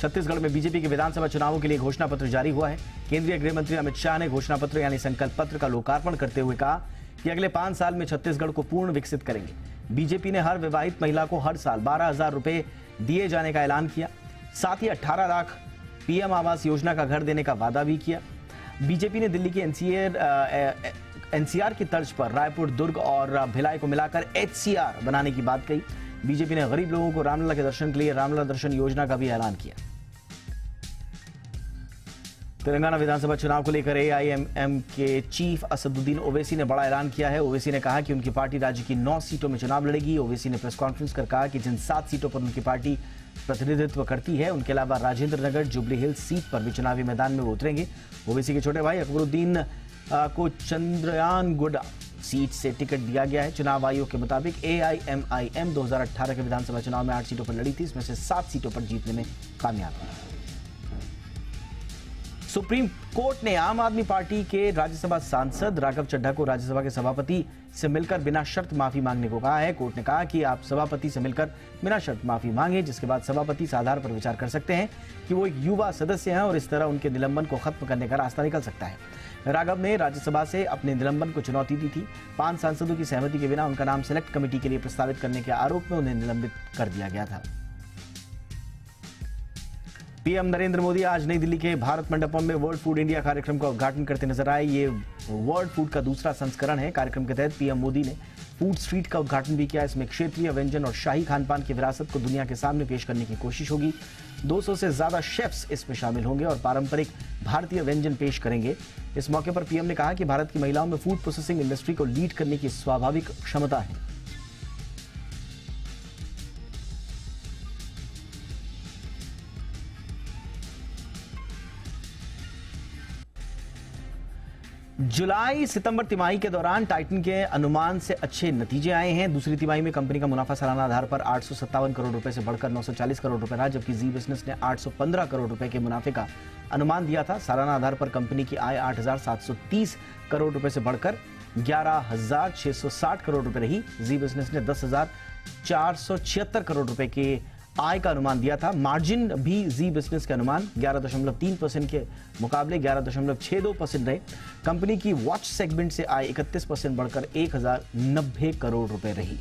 छत्तीसगढ़ में बीजेपी के विधानसभा चुनावों के लिए घोषणा पत्र जारी हुआ है। केंद्रीय गृह मंत्री अमित शाह ने घोषणा पत्र यानी संकल्प पत्र का लोकार्पण करते हुए कहा कि अगले 5 साल में छत्तीसगढ़ को पूर्ण विकसित करेंगे। बीजेपी ने हर विवाहित महिला को हर साल 12,000 रुपए दिए जाने का ऐलान किया। साथ ही 18 लाख पीएम आवास योजना का घर देने का वादा भी किया। बीजेपी ने दिल्ली के एनसीआर की तर्ज पर रायपुर, दुर्ग और भिलाई को मिलाकर एचसीआर बनाने की बात कही। बीजेपी ने गरीब लोगों को रामलला के दर्शन के लिए रामलला दर्शन योजना का भी ऐलान किया। तेलंगाना विधानसभा चुनाव को लेकर एआईएमएम के चीफ असदुद्दीन ओवैसी ने बड़ा ऐलान किया है। ओवैसी ने कहा कि उनकी पार्टी राज्य की 9 सीटों में चुनाव लड़ेगी। ओवैसी ने प्रेस कॉन्फ्रेंस कर कहा कि जिन 7 सीटों पर उनकी पार्टी प्रतिनिधित्व करती है, उनके अलावा Rajendra Nagar, jubilee hills seat पर भी चुनावी मैदान में वो उतरेंगे। ओवैसी के छोटे भाई अकबरुद्दीन को चंद्रयानगुड़ा सीट से टिकट दिया गया है। चुनाव आयोग के मुताबिक एआईएमआईएम 2018 के विधानसभा चुनाव में 8 सीटों पर लड़ी थी, इसमें से 7 सीटों पर जीतने में कामयाब हुई। सुप्रीम कोर्ट ने आम आदमी पार्टी के राज्यसभा सांसद राघव चड्ढा को राज्यसभा के सभापति से मिलकर बिना शर्त माफी मांगने को कहा है। कोर्ट ने कहा कि आप सभापति से मिलकर बिना शर्त माफी मांगे, जिसके बाद सभापति इस आधार पर विचार कर सकते हैं कि वो एक युवा सदस्य हैं और इस तरह उनके निलंबन को खत्म करने का रास्ता निकल सकता है। राघव ने राज्यसभा से अपने निलंबन को चुनौती दी थी। 5 सांसदों की सहमति के बिना उनका नाम सिलेक्ट कमेटी के लिए प्रस्तावित करने के आरोप में उन्हें निलंबित कर दिया गया था। पीएम नरेंद्र मोदी आज नई दिल्ली के भारत मंडपम में वर्ल्ड फूड इंडिया कार्यक्रम का उद्घाटन करते नजर आए। ये वर्ल्ड फूड का दूसरा संस्करण है। कार्यक्रम के तहत पीएम मोदी ने फूड स्ट्रीट का उद्घाटन भी किया। इसमें क्षेत्रीय व्यंजन और शाही खानपान की विरासत को दुनिया के सामने पेश करने की कोशिश होगी। 200 से ज्यादा शेफ्स इसमें शामिल होंगे और पारंपरिक भारतीय व्यंजन पेश करेंगे। इस मौके पर पीएम ने कहा कि भारत की महिलाओं में फूड प्रोसेसिंग इंडस्ट्री को लीड करने की स्वाभाविक क्षमता है। जुलाई सितंबर तिमाही के दौरान टाइटन के अनुमान से अच्छे नतीजे आए हैं। दूसरी तिमाही में कंपनी का मुनाफा सालाना आधार पर 857 करोड़ रुपए से बढ़कर 940 करोड़ रुपए रहा, जबकि जी बिजनेस ने 815 करोड़ रुपए के मुनाफे का अनुमान दिया था। सालाना आधार पर कंपनी की आय 8,730 करोड़ रुपए से बढ़कर 11,660 करोड़ रुपए रही। जी बिजनेस ने 10,476 करोड़ रुपए के आय का अनुमान दिया था। मार्जिन भी जी बिजनेस के अनुमान 11.3% के मुकाबले 11.62% रहे। कंपनी की वॉच सेगमेंट से आय 31% बढ़कर 1,090 करोड़ रुपए रही।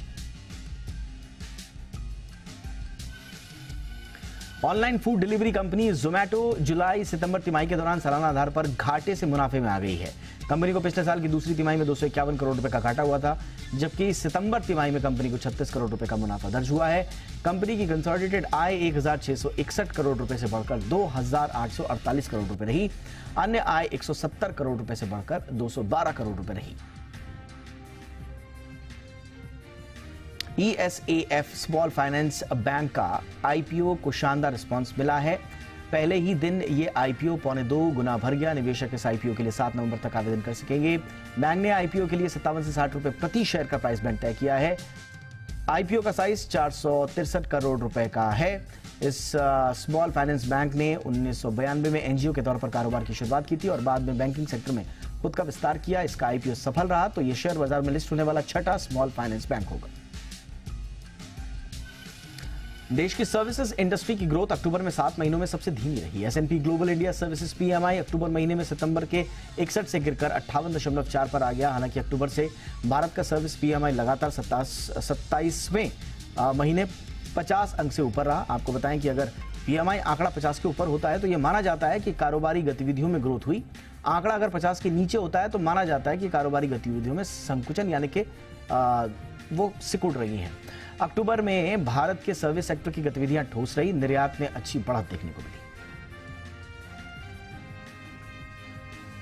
Online food delivery company Zomato जुलाई सितंबर तिमाही के दौरान सालाना आधार पर घाटे से मुनाफे में आ गई है। कंपनी को पिछले साल की दूसरी तिमाही में 251 करोड़ रुपए का घाटा हुआ था, जबकि सितंबर तिमाही में कंपनी को 36 करोड़ रुपए का मुनाफा दर्ज हुआ है। कंपनी की कंसोलिडेटेड आय 1,661 करोड़ रुपए से बढ़कर 2,848 करोड़ रुपए रही। अन्य आय 170 करोड़ रुपए से बढ़कर 212 करोड़ रुपए रही। ESAF स्मॉल फाइनेंस बैंक का आईपीओ को शानदार रिस्पांस मिला है। पहले ही दिन ये आईपीओ 2.25 गुना भर गया। निवेशक इस आईपीओ के लिए 7 नवंबर तक आवेदन कर सकेंगे। बैंक ने आईपीओ के लिए 57 से 60 रुपए प्रति शेयर का प्राइस बैंड तय किया है। आईपीओ का साइज 463 करोड़ रुपए का है। इस स्मॉल फाइनेंस बैंक ने 1992 में एनजीओ के तौर पर कारोबार की शुरुआत की थी और बाद में बैंकिंग सेक्टर में खुद का विस्तार किया। इसका आईपीओ सफल रहा तो यह शेयर बाजार में लिस्ट होने वाला 6ठा स्मॉल फाइनेंस बैंक होगा। देश की सर्विसेज इंडस्ट्री की ग्रोथ अक्टूबर में 7 महीनों में सबसे धीमी रही। S&P Global India services PMI अक्टूबर महीने में सितंबर के 61 से गिरकर 58.4 पर आ गया। हालांकि अक्टूबर से भारत का सर्विस पीएमआई लगातार 27वें महीने 50 अंक से ऊपर रहा। आपको बताएं कि अगर पीएमआई आंकड़ा 50 के ऊपर होता है तो यह माना जाता है कि कारोबारी गतिविधियों में ग्रोथ हुई। आंकड़ा अगर 50 के नीचे होता है तो माना जाता है कि कारोबारी गतिविधियों में संकुचन यानी कि वो सिकुड़ रही हैं। अक्टूबर में भारत के सर्विस सेक्टर की गतिविधियां ठोस रही। निर्यात में अच्छी बढ़त देखने को मिली।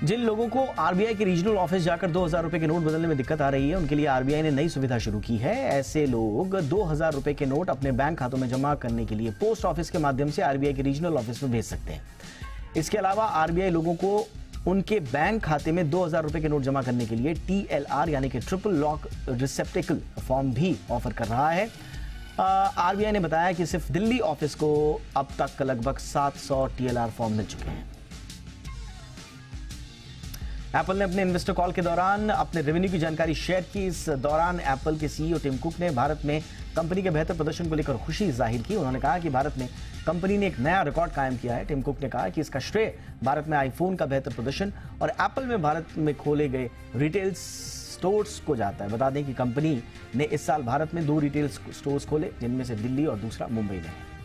जिन लोगों को आरबीआई के रीजनल ऑफिस जाकर 2,000 रुपए के नोट बदलने में दिक्कत आ रही है, उनके लिए आरबीआई ने नई सुविधा शुरू की है। ऐसे लोग 2,000 रुपए के नोट अपने बैंक खातों में जमा करने के लिए पोस्ट ऑफिस के माध्यम से आरबीआई के रीजनल ऑफिस में भेज सकते हैं। इसके अलावा आरबीआई लोगों को उनके बैंक खाते में 2,000 रुपए के नोट जमा करने के लिए TLR यानी कि ट्रिपल लॉक रिसेप्टेकल फॉर्म भी ऑफर कर रहा है। आरबीआई ने बताया कि सिर्फ दिल्ली ऑफिस को अब तक लगभग 700 TLR फॉर्म मिल चुके हैं। एप्पल ने अपने इन्वेस्टर कॉल के दौरान अपने रेवेन्यू की जानकारी शेयर की। इस दौरान एप्पल के सीईओ टिम कुक ने भारत में कंपनी के बेहतर प्रदर्शन को लेकर खुशी जाहिर की। उन्होंने कहा कि भारत में कंपनी ने एक नया रिकॉर्ड कायम किया है। टिम कुक ने कहा कि इसका श्रेय भारत में आईफोन का बेहतर प्रदर्शन और एप्पल में भारत में खोले गए रिटेल स्टोर्स को जाता है। बता दें कि कंपनी ने इस साल भारत में 2 रिटेल स्टोर्स खोले, जिनमें से दिल्ली और दूसरा मुंबई में है।